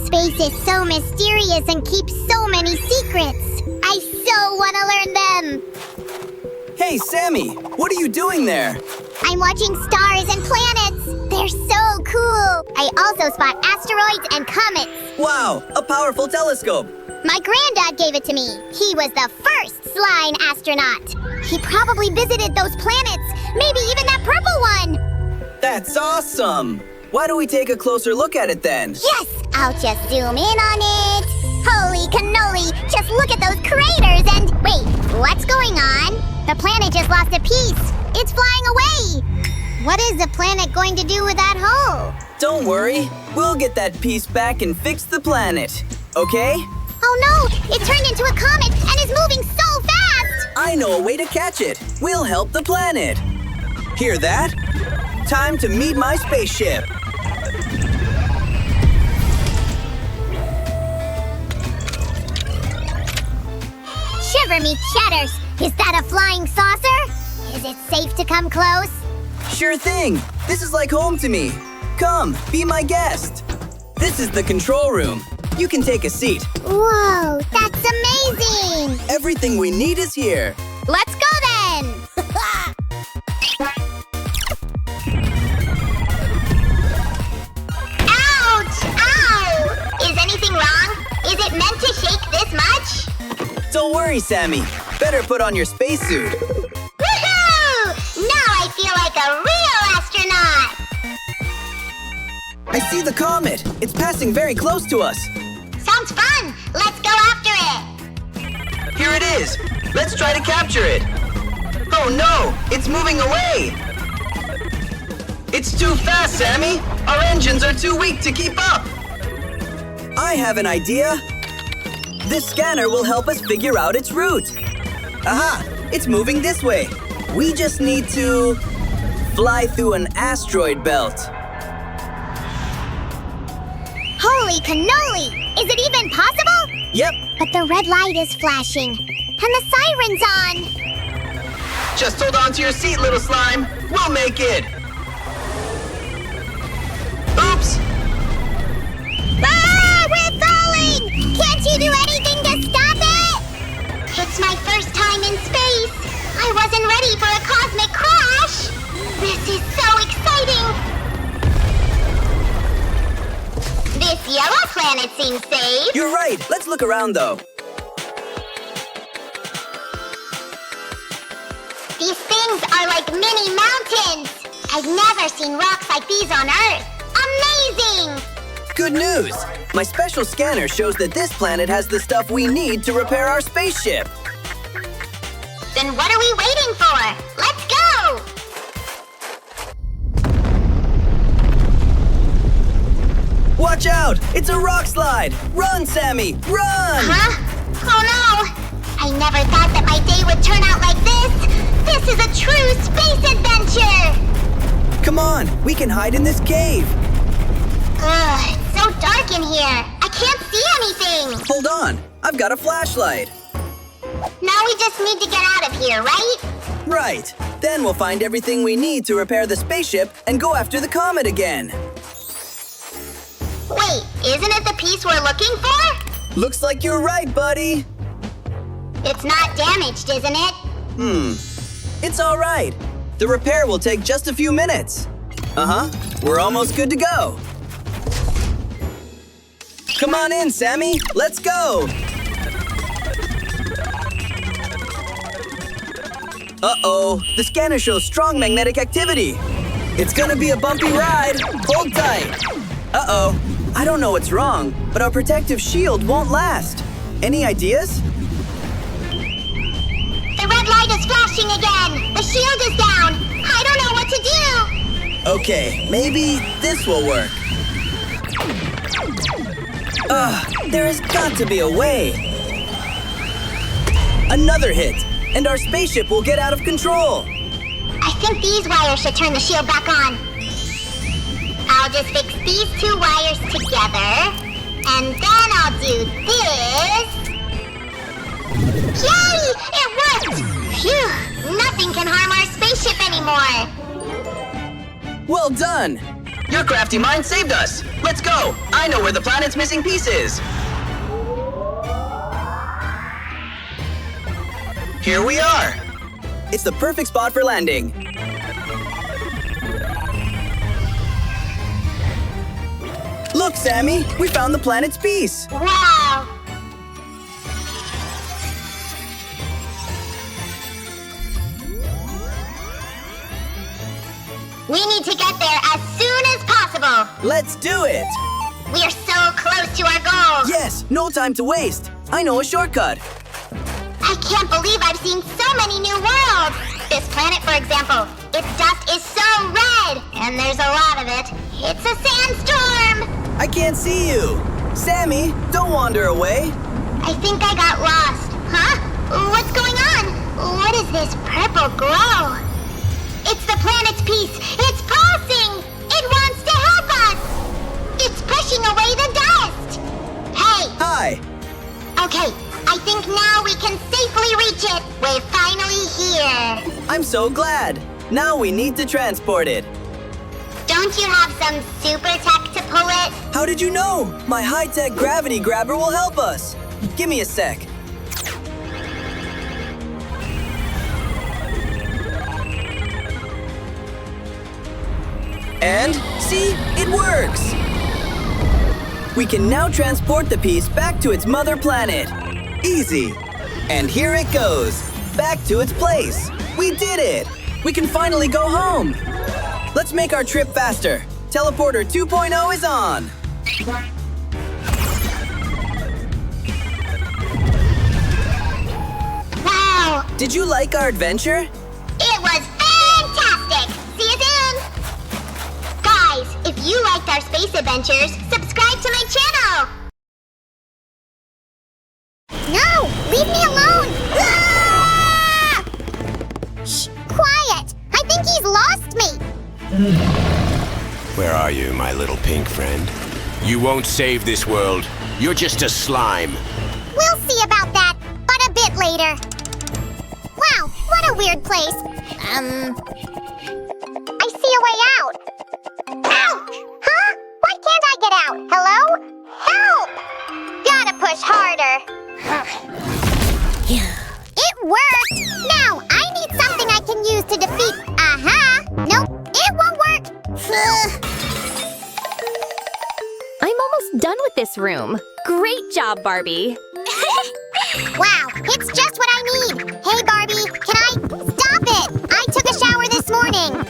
Space is so mysterious and keeps so many secrets. I so want to learn them. Hey, Sammy, what are you doing there? I'm watching stars and planets. They're so cool. I also spot asteroids and comets. Wow, a powerful telescope. My granddad gave it to me. He was the first flying astronaut. He probably visited those planets, maybe even that purple one. That's awesome. Why don't we take a closer look at it then? Yes, I'll just zoom in on it. Holy cannoli, just look at those craters and... Wait, what's going on? The planet just lost a piece. It's flying away. What is the planet going to do with that hole? Don't worry, we'll get that piece back and fix the planet, okay? Oh no, it turned into a comet and is moving so fast! I know a way to catch it. We'll help the planet. Hear that? Time to meet my spaceship. Shiver me chatters! Is that a flying saucer? Is it safe to come close? Sure thing. This is like home to me. Come, be my guest. This is the control room. You can take a seat. Whoa, that's amazing! Everything we need is here. Let's go then! Ouch! Ow! Is anything wrong? Is it meant to shake this much? Don't worry, Sammy. Better put on your spacesuit. Woohoo! Now I feel like a real astronaut! I see the comet. It's passing very close to us. Sounds fun! Let's go after it! Here it is. Let's try to capture it. Oh no, it's moving away. It's too fast, Sammy. Our engines are too weak to keep up. I have an idea. This scanner will help us figure out its route. Aha, it's moving this way. We just need to fly through an asteroid belt. Holy cannoli! Is it even possible? Yep, But the red light is flashing, and the siren's on! just hold on to your seat, little slime. We'll make it. Oops. Ah! We're falling! Can't you do anything to stop it? It's my first time in space! I wasn't ready for a cosmic crash! This is so exciting! This yellow planet seems safe. You're right. Let's look around, though. These things are like mini mountains! I've never seen rocks like these on Earth! Amazing! Good news! My special scanner shows that this planet has the stuff we need to repair our spaceship. Then what are we waiting for? Let's go! Watch out! It's a rock slide! Run, Sammy! Run! Huh? Oh no! I never thought that my day would turn out like this! This is a true space adventure! Come on, we can hide in this cave. Ugh, it's so dark in here. I can't see anything! Hold on, I've got a flashlight. Now we just need to get out of here, right? Right. Then we'll find everything we need to repair the spaceship and go after the comet again. Wait, isn't it the piece we're looking for? Looks like you're right, buddy. It's not damaged, isn't it? It's all right. The repair will take just a few minutes. Uh-huh. We're almost good to go. Come on in, Sammy. Let's go. Uh-oh. The scanner shows strong magnetic activity. It's gonna be a bumpy ride. Hold tight. Uh-oh. I don't know what's wrong, but our protective shield won't last. Any ideas? The red light is flashing again! The shield is down! I don't know what to do! Okay, maybe this will work. There has got to be a way. Another hit, and our spaceship will get out of control. I think these wires should turn the shield back on. I'll just fix these two wires together, and then I'll do this. Yay! It worked! Phew! Nothing can harm our spaceship anymore. Well done. Your crafty mind saved us! Let's go! I know where the planet's missing piece is! Here we are! It's the perfect spot for landing. Look, Sammy! We found the planet's piece! Wow! We need to get there as soon as possible. Let's do it! We are so close to our goal. Yes, no time to waste. I know a shortcut. I can't believe I've seen so many new worlds. This planet, for example, its dust is so red, and there's a lot of it. It's a sandstorm. I can't see you. Sammy, don't wander away. I think I got lost. Huh? What's going on? What is this purple glow? It's the planet's piece. It's pulsing. It wants to help us. It's pushing away the dust. Hey. Hi. Okay, I think now we can safely reach it. We're finally here. I'm so glad. Now we need to transport it. Don't you have some super tech to pull it? How did you know? My high-tech gravity grabber will help us. Give me a sec. And, see? It works! We can now transport the piece back to its mother planet. Easy. And here it goes. Back to its place. We did it! We can finally go home. Let's make our trip faster. Teleporter 2.0 is on. Wow! Did you like our adventure? It was fantastic! See you soon! Guys, if you liked our space adventures, subscribe to my channel! No! Leave me alone! Ah! Shh! Quiet! I think he's lost me! Where are you, my little pink friend? You won't save this world. You're just a slime. We'll see about that, but a bit later. Wow, what a weird place. I see a way out. Ouch! Huh? Why can't I get out? Hello? Help! Gotta push harder. It worked! Now, I need something I can use to defeat... Aha! Nope, it won't work. I'm almost done with this room. Great job, Barbie. Wow, it's just what I need. Hey, Barbie, can I... Stop it! I took a shower this morning.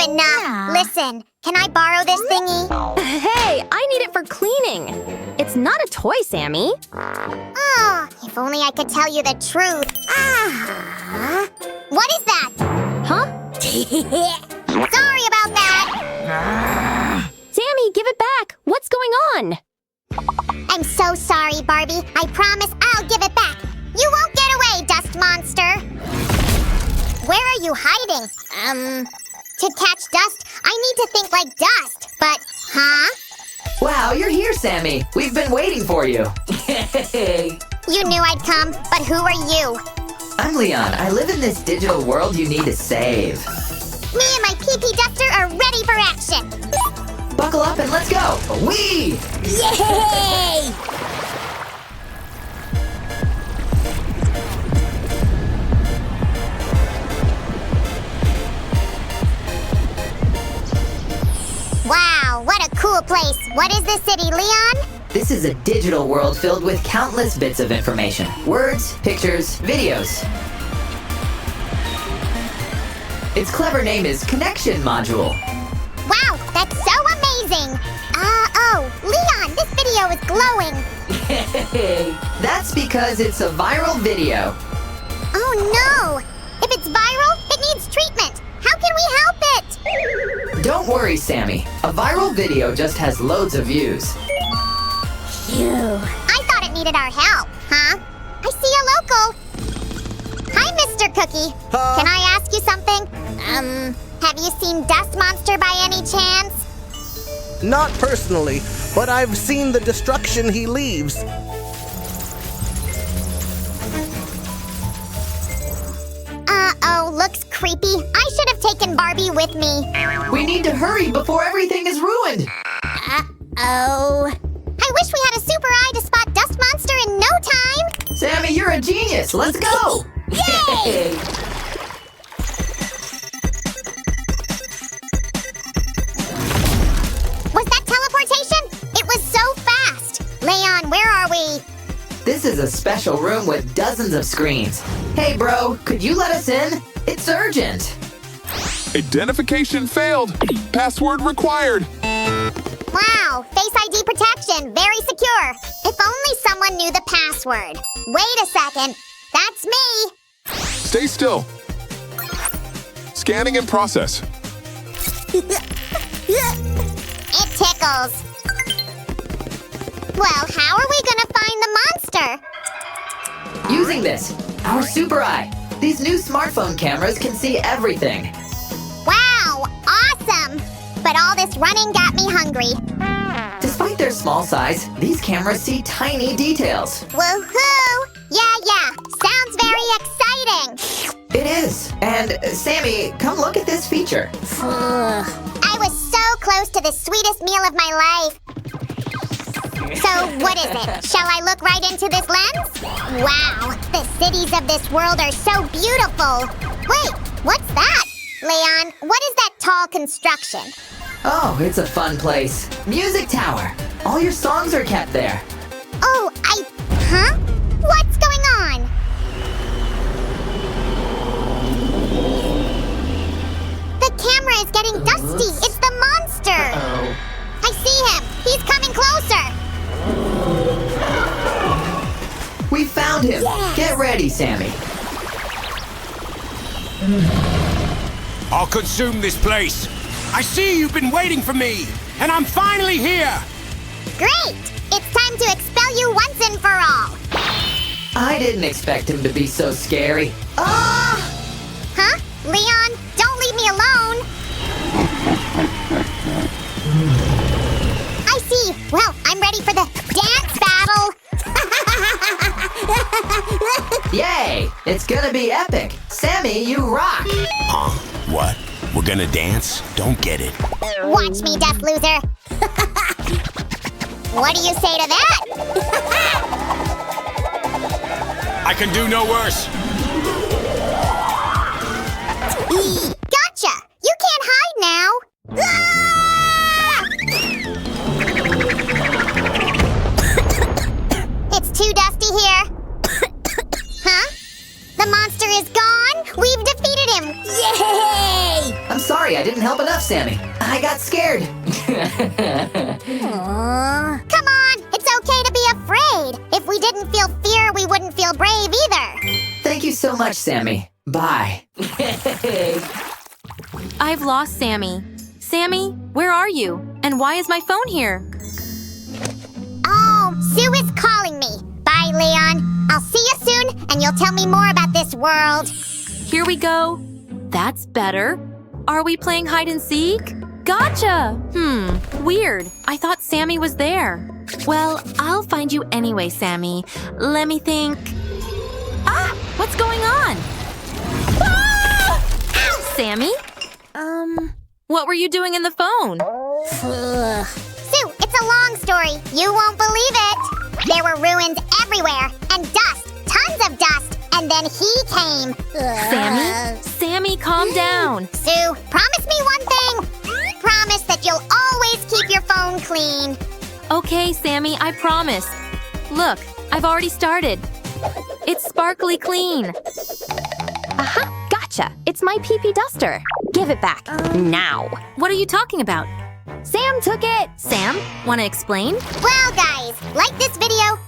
Enough. Listen, can I borrow this thingy? Hey, I need it for cleaning. It's not a toy, Sammy. Oh, if only I could tell you the truth. What is that? Huh? Sorry about that. Sammy, give it back. What's going on? I'm so sorry, Barbie. I promise I'll give it back. You won't get away, dust monster. Where are you hiding? To catch dust, I need to think like dust. But, huh? Wow, you're here, Sammy. We've been waiting for you. You knew I'd come, but who are you? I'm Leon. I live in this digital world you need to save. Me and my pee-pee duster are ready for action. Buckle up and let's go. Whee! Yay! Wow, what a cool place. What is this city, Leon? This is a digital world filled with countless bits of information. Words, pictures, videos. Its clever name is Connection Module. Wow, that's so amazing. Oh, Leon, this video is glowing. That's because it's a viral video. Oh no! If it's viral, it needs treatment. How can we help it? Don't worry, Sammy. A viral video just has loads of views. Phew. I thought it needed our help, huh? I see a local. Hi, Mr. Cookie. Can I ask you something? Have you seen Dust Monster by any chance? Not personally, but I've seen the destruction he leaves. Oh, looks creepy. I should have taken Barbie with me. We need to hurry before everything is ruined. Uh-oh. I wish we had a super eye to spot Dust Monster in no time. Sammy, you're a genius. Let's go. Yay! Was that teleportation? It was so fast. Leon, where are we? This is a special room with dozens of screens. Hey, bro, could you let us in? It's urgent. Identification failed. Password required. Wow, Face ID protection, very secure. If only someone knew the password. Wait a second, that's me. Stay still. Scanning in process. It tickles. Well, how are we gonna find the monster? Using this, our super eye. These new smartphone cameras can see everything. Wow, awesome! But all this running got me hungry. Despite their small size, these cameras see tiny details. Woohoo! Yeah, sounds very exciting. It is. And Sammy, come look at this feature. I was so close to the sweetest meal of my life. So, what is it? Shall I look right into this lens? Wow, the cities of this world are so beautiful. Wait, what's that? Leon, what is that tall construction? Oh, it's a fun place. Music Tower. All your songs are kept there. Oh, Huh? What's going on? The camera is getting dusty. It's the monster. Uh-oh. I see him. He's coming closer. We found him. Yes. Get ready, Sammy. I'll consume this place. I see you've been waiting for me, and I'm finally here. Great! It's time to expel you once and for all. I didn't expect him to be so scary. Ah! Huh? Leon, don't leave me alone. I see. Well, I'm ready for the dance battle. Yay! It's gonna be epic. Sammy, you rock. Huh? What? We're gonna dance? Don't get it. Watch me, deaf loser. What do you say to that? I can do no worse. Gotcha! You can't hide now. Ah! It's too dusty here. Huh? The monster is gone? We've defeated him! Yay! I'm sorry, I didn't help enough, Sammy. I got scared. Come on, it's okay to be afraid. If we didn't feel fear, we wouldn't feel brave either. Thank you so much, Sammy. Bye. I've lost Sammy. Sammy, where are you? And why is my phone here? Oh, Sue is calling me. Bye, Leon. I'll see you soon, and you'll tell me more about this world. Here we go. That's better. Are we playing hide and seek? Gotcha! Weird. I thought Sammy was there. Well, I'll find you anyway, Sammy. Let me think. Ah! What's going on? Ah! Sammy? What were you doing in the phone? Sue, it's a long story. You won't believe it. There were ruins everywhere, and dust, tons of dust, and then he came. Sammy? Sammy, calm down. Sue, promise me one thing. Promise that you'll always keep your phone clean. Okay, Sammy, I promise. Look, I've already started. It's sparkly clean. Aha, gotcha. It's my pee-pee duster. Give it back. Now. What are you talking about? Sam took it. Sam, want to explain? Well, guys, like this video,